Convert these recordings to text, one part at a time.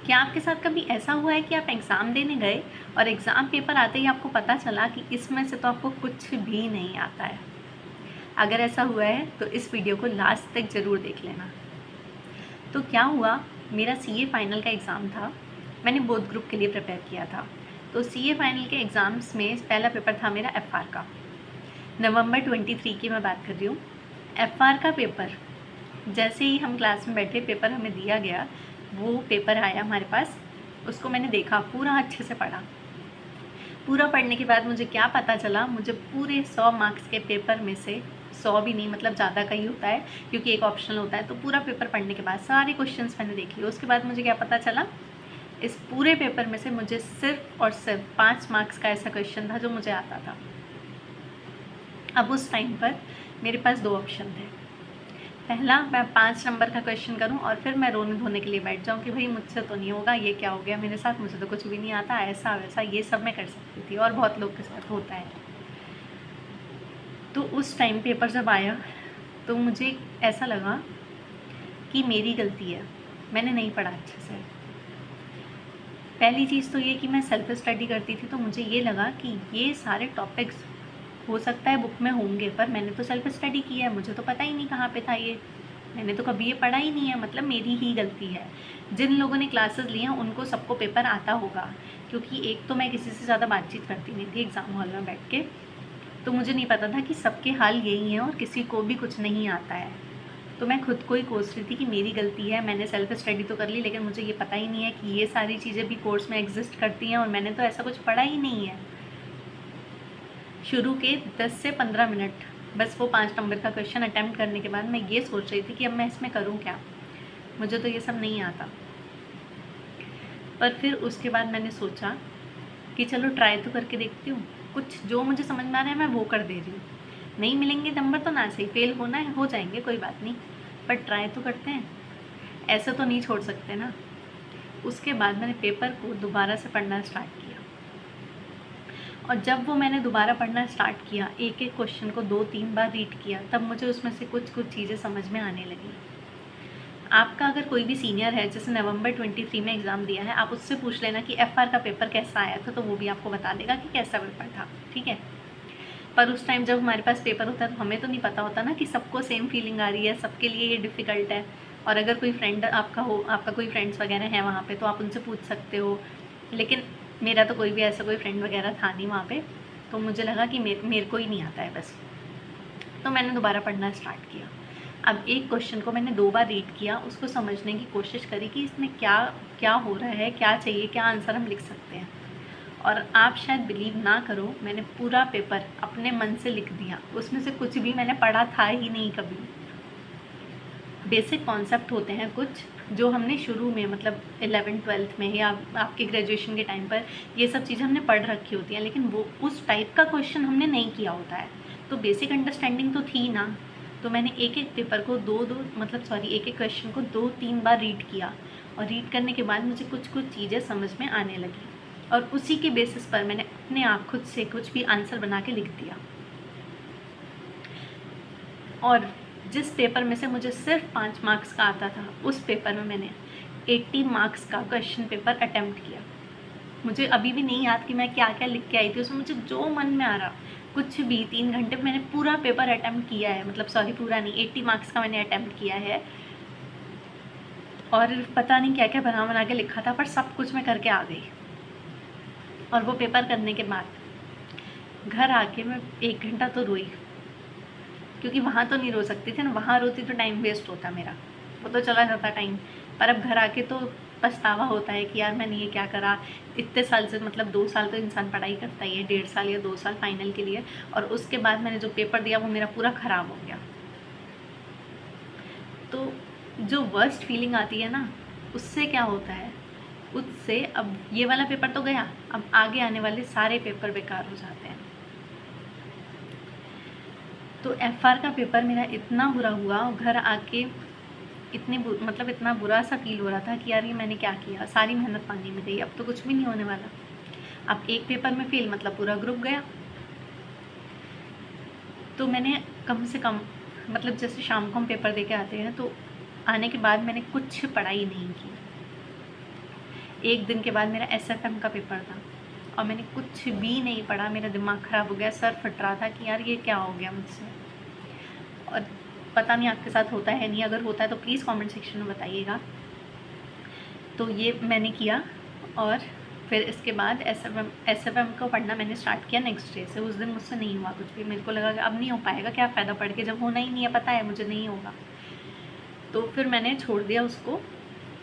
क्या आपके साथ कभी ऐसा हुआ है कि आप एग्ज़ाम देने गए और एग्ज़ाम पेपर आते ही आपको पता चला कि इसमें से तो आपको कुछ भी नहीं आता है? अगर ऐसा हुआ है तो इस वीडियो को लास्ट तक ज़रूर देख लेना। तो क्या हुआ, मेरा सीए फाइनल का एग्ज़ाम था। मैंने बोथ ग्रुप के लिए प्रिपेयर किया था। तो सीए फाइनल के एग्ज़ाम्स में पहला पेपर था मेरा एफआर का। नवंबर 23 की मैं बात कर रही हूँ। एफआर का पेपर जैसे ही हम क्लास में बैठे, पेपर हमें दिया गया, वो पेपर आया हमारे पास। उसको मैंने देखा, पूरा अच्छे से पढ़ा। पूरा पढ़ने के बाद मुझे क्या पता चला, मुझे पूरे 100 मार्क्स के पेपर में से 100 भी नहीं, मतलब ज़्यादा का ही होता है क्योंकि एक ऑप्शनल होता है। तो पूरा पेपर पढ़ने के बाद सारे क्वेश्चंस मैंने देख लिए। उसके बाद मुझे क्या पता चला, इस पूरे पेपर में से मुझे सिर्फ और सिर्फ 5 मार्क्स का ऐसा क्वेश्चन था जो मुझे आता था। अब उस टाइम पर मेरे पास 2 ऑप्शन थे। पहला, मैं 5 नंबर का क्वेश्चन करूं और फिर मैं रोने धोने के लिए बैठ जाऊं कि भाई मुझसे तो नहीं होगा, ये क्या हो गया मेरे साथ, मुझे तो कुछ भी नहीं आता, ऐसा वैसा ये सब मैं कर सकती थी और बहुत लोग के साथ होता है। तो उस टाइम पेपर जब आया तो मुझे ऐसा लगा कि मेरी गलती है, मैंने नहीं पढ़ा अच्छे से। पहली चीज़ तो ये कि मैं सेल्फ स्टडी करती थी, तो मुझे ये लगा कि ये सारे टॉपिक्स हो सकता है बुक में होंगे, पर मैंने तो सेल्फ स्टडी किया है, मुझे तो पता ही नहीं कहाँ पे था ये, मैंने तो कभी ये पढ़ा ही नहीं है, मतलब मेरी ही गलती है। जिन लोगों ने क्लासेस ली हैं उनको सबको पेपर आता होगा, क्योंकि एक तो मैं किसी से ज़्यादा बातचीत करती नहीं थी एग्ज़ाम हॉल में बैठ के, तो मुझे नहीं पता था कि सबके हाल यही हैं और किसी को भी कुछ नहीं आता है। तो मैं खुद को ही कोस रही थी कि मेरी गलती है, मैंने सेल्फ स्टडी तो कर ली, लेकिन मुझे ये पता ही नहीं है कि ये सारी चीज़ें भी कोर्स में एग्जिस्ट करती हैं और मैंने तो ऐसा कुछ पढ़ा ही नहीं है। शुरू के 10 से 15 मिनट बस वो 5 नंबर का क्वेश्चन अटैम्प्ट करने के बाद मैं ये सोच रही थी कि अब मैं इसमें करूँ क्या, मुझे तो ये सब नहीं आता। पर फिर उसके बाद मैंने सोचा कि चलो ट्राई तो करके देखती हूँ, कुछ जो मुझे समझ में आ रहा है मैं वो कर दे रही हूँ। नहीं मिलेंगे नंबर तो ना सही, फेल होना है हो जाएंगे, कोई बात नहीं, पर ट्राई तो करते हैं, ऐसा तो नहीं छोड़ सकते ना। उसके बाद मैंने पेपर को दोबारा से पढ़ना स्टार्ट किया, और जब वो मैंने दोबारा पढ़ना स्टार्ट किया, एक एक क्वेश्चन को 2-3 बार रीड किया, तब मुझे उसमें से कुछ कुछ चीज़ें समझ में आने लगी। आपका अगर कोई भी सीनियर है जैसे नवंबर 23 में एग्ज़ाम दिया है, आप उससे पूछ लेना कि एफआर का पेपर कैसा आया था, तो वो भी आपको बता देगा कि कैसा पेपर था, ठीक है। पर उस टाइम जब हमारे पास पेपर होता है तो हमें तो नहीं पता होता ना कि सबको सेम फीलिंग आ रही है, सबके लिए ये डिफ़िकल्ट है। और अगर कोई फ्रेंड आपका हो, आपका कोई फ्रेंड्स वगैरह हैं वहाँ पे, तो आप उनसे पूछ सकते हो, लेकिन मेरा तो कोई भी ऐसा कोई फ्रेंड वगैरह था नहीं वहाँ पे, तो मुझे लगा कि मेरे को ही नहीं आता है बस। तो मैंने दोबारा पढ़ना स्टार्ट किया। अब एक क्वेश्चन को मैंने 2 बार रीड किया, उसको समझने की कोशिश करी कि इसमें क्या क्या हो रहा है, क्या चाहिए, क्या आंसर हम लिख सकते हैं। और आप शायद बिलीव ना करो, मैंने पूरा पेपर अपने मन से लिख दिया, उसमें से कुछ भी मैंने पढ़ा था ही नहीं कभी। बेसिक कॉन्सेप्ट होते हैं कुछ जो हमने शुरू में, मतलब 11th-12th में या आपके ग्रेजुएशन के टाइम पर ये सब चीज़ें हमने पढ़ रखी होती हैं, लेकिन वो उस टाइप का क्वेश्चन हमने नहीं किया होता है, तो बेसिक अंडरस्टैंडिंग तो थी ना। तो मैंने एक एक पेपर को एक एक क्वेश्चन को 2-3 बार रीड किया, और रीड करने के बाद मुझे कुछ कुछ चीज़ें समझ में आने लगी, और उसी के बेसिस पर मैंने अपने आप खुद से कुछ भी आंसर बना के लिख दिया। और जिस पेपर में से मुझे सिर्फ 5 मार्क्स का आता था, उस पेपर में मैंने 80 मार्क्स का क्वेश्चन पेपर अटैम्प्ट किया। मुझे अभी भी नहीं याद कि मैं क्या क्या लिख के आई थी उसमें, मुझे जो मन में आ रहा कुछ भी, 3 घंटे में मैंने पूरा पेपर अटैम्प्ट किया है, मतलब सॉरी पूरा नहीं, 80 मार्क्स का मैंने अटैम्प्ट किया है। और पता नहीं क्या क्या बना बना के लिखा था, पर सब कुछ मैं करके आ गई। और वो पेपर करने के बाद घर आके मैं 1 घंटा तो रोई, क्योंकि वहाँ तो नहीं रो सकती थी ना, वहाँ रोती तो टाइम वेस्ट होता मेरा, वो तो चला जाता टाइम। पर अब घर आके तो पछतावा होता है कि यार मैंने ये क्या करा, इतने साल से, मतलब 2 साल तो इंसान पढ़ाई करता ही है, 1.5 साल या 2 साल फाइनल के लिए, और उसके बाद मैंने जो पेपर दिया वो मेरा पूरा ख़राब हो गया। तो जो वर्स्ट फीलिंग आती है ना, उससे क्या होता है, उससे अब ये वाला पेपर तो गया, अब आगे आने वाले सारे पेपर बेकार हो जाते हैं। तो एफआर का पेपर मेरा इतना बुरा हुआ, और घर आके मतलब इतना बुरा सा फील हो रहा था कि यार ये मैंने क्या किया, सारी मेहनत पानी में गई, अब तो कुछ भी नहीं होने वाला। अब एक पेपर में फेल, मतलब पूरा ग्रुप गया। तो मैंने कम से कम, मतलब जैसे शाम को हम पेपर दे के आते हैं, तो आने के बाद मैंने कुछ पढ़ाई नहीं की। एक दिन के बाद मेरा SFM का पेपर था और मैंने कुछ भी नहीं पढ़ा, मेरा दिमाग ख़राब हो गया, सर फट रहा था कि यार ये क्या हो गया मुझसे। और पता नहीं आपके साथ होता है नहीं, अगर होता है तो प्लीज़ कमेंट सेक्शन में बताइएगा। तो ये मैंने किया और फिर इसके बाद SFM को पढ़ना मैंने स्टार्ट किया नेक्स्ट डे से। उस दिन मुझसे नहीं हुआ कुछ भी, मेरे को लगा कि अब नहीं हो पाएगा, क्या फ़ायदा पढ़ के जब होना ही नहीं है, पता है मुझे नहीं होगा। तो फिर मैंने छोड़ दिया उसको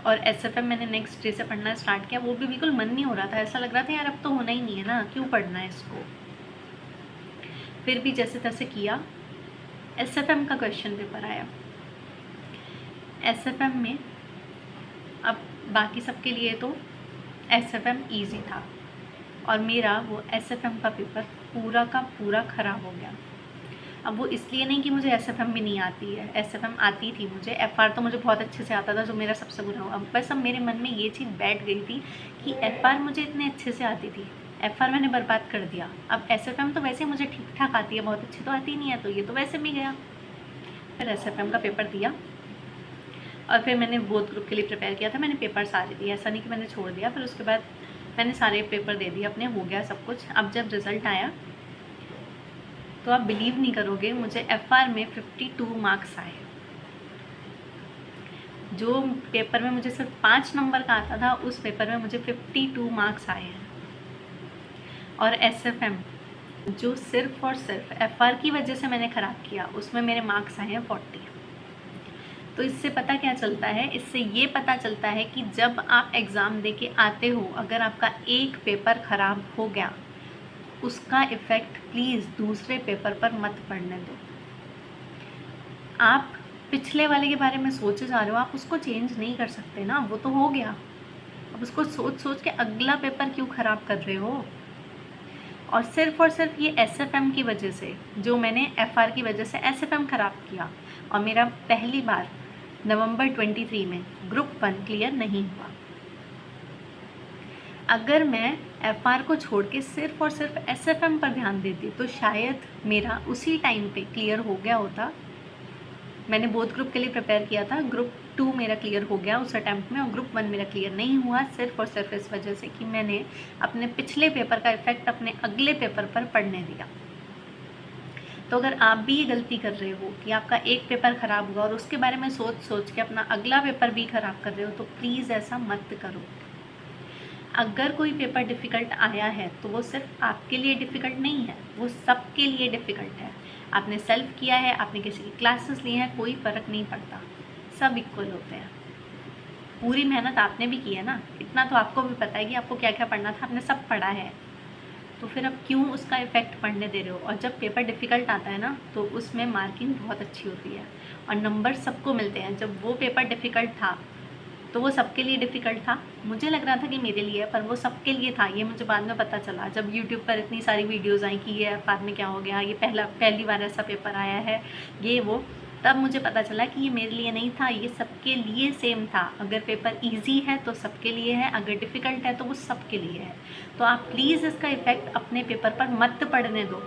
और SFM मैंने नेक्स्ट डे से पढ़ना स्टार्ट किया। वो भी बिल्कुल मन नहीं हो रहा था, ऐसा लग रहा था यार अब तो होना ही नहीं है ना, क्यों पढ़ना है इसको। फिर भी जैसे तैसे किया। SFM का क्वेश्चन पेपर आया। SFM में अब बाकी सबके लिए तो SFM ईजी था और मेरा वो SFM का पेपर पूरा का पूरा ख़राब हो गया। अब वो इसलिए नहीं कि मुझे SFM भी नहीं आती है, SFM आती थी मुझे, FR तो मुझे बहुत अच्छे से आता था, जो मेरा सबसे बुरा हुआ। बस अब मेरे मन में ये चीज़ बैठ गई थी कि FR मुझे इतने अच्छे से आती थी, FR मैंने बर्बाद कर दिया। अब SFM तो वैसे मुझे ठीक ठाक आती है, बहुत अच्छी तो आती नहीं है, तो ये तो वैसे भी गया। फिर SFM का पेपर दिया और फिर मैंने बोथ ग्रुप के लिए प्रिपेयर किया था। मैंने पेपर सारे दिए, ऐसा नहीं कि मैंने छोड़ दिया। फिर उसके बाद मैंने सारे पेपर दे दिए अपने, हो गया सब कुछ। अब जब रिज़ल्ट आया तो आप बिलीव नहीं करोगे, मुझे FR में 52 मार्क्स आए। जो पेपर में मुझे सिर्फ 5 नंबर का आता था, उस पेपर में मुझे 52 मार्क्स आए हैं। और SFM जो सिर्फ और सिर्फ FR की वजह से मैंने ख़राब किया, उसमें मेरे मार्क्स आए हैं 40। तो इससे पता क्या चलता है, इससे ये पता चलता है कि जब आप एग्ज़ाम दे के आते हो, अगर आपका एक पेपर ख़राब हो गया, उसका इफ़ेक्ट प्लीज़ दूसरे पेपर पर मत पड़ने दो। आप पिछले वाले के बारे में सोचे जा रहे हो, आप उसको चेंज नहीं कर सकते ना, वो तो हो गया। अब उसको सोच सोच के अगला पेपर क्यों ख़राब कर रहे हो। और सिर्फ ये SFM की वजह से, जो मैंने FR की वजह से SFM ख़राब किया और मेरा पहली बार नवंबर 23 में ग्रुप 1 क्लियर नहीं हुआ। अगर मैं FR को छोड़ के सिर्फ और सिर्फ SFM पर ध्यान देती तो शायद मेरा उसी टाइम पे क्लियर हो गया होता। मैंने बोथ ग्रुप के लिए प्रिपेयर किया था, ग्रुप 2 मेरा क्लियर हो गया उस अटैम्प्ट में और ग्रुप 1 मेरा क्लियर नहीं हुआ, सिर्फ और सिर्फ इस वजह से कि मैंने अपने पिछले पेपर का इफ़ेक्ट अपने अगले पेपर पर पढ़ने दिया। तो अगर आप भी ये गलती कर रहे हो कि आपका एक पेपर ख़राब हुआ और उसके बारे में सोच सोच के अपना अगला पेपर भी ख़राब कर रहे हो, तो प्लीज़ ऐसा मत करो। अगर कोई पेपर डिफ़िकल्ट आया है तो वो सिर्फ आपके लिए डिफ़िकल्ट नहीं है, वो सबके लिए डिफ़िकल्ट है। आपने सेल्फ किया है, आपने किसी की क्लासेस ली हैं, कोई फ़र्क नहीं पड़ता, सब इक्वल होते हैं। पूरी मेहनत आपने भी की है ना, इतना तो आपको भी पता है कि आपको क्या क्या पढ़ना था, आपने सब पढ़ा है। तो फिर अब क्यों उसका इफ़ेक्ट पढ़ने दे रहे हो। और जब पेपर डिफ़िकल्ट आता है ना, तो उसमें मार्किंग बहुत अच्छी होती है और नंबर सबको मिलते हैं। जब वो पेपर डिफ़िकल्ट था तो वो सबके लिए डिफ़िकल्ट था, मुझे लग रहा था कि मेरे लिए, पर वो सबके लिए था। ये मुझे बाद में पता चला जब यूट्यूब पर इतनी सारी वीडियोज़ आई कि ये FR में क्या हो गया, ये पहली बार ऐसा पेपर आया है, ये वो, तब मुझे पता चला कि ये मेरे लिए नहीं था, ये सबके लिए सेम था। अगर पेपर इजी है तो सबके लिए है, अगर डिफ़िकल्ट है तो वो सबके लिए है। तो आप प्लीज़ इसका इफ़ेक्ट अपने पेपर पर मत पड़ने दो।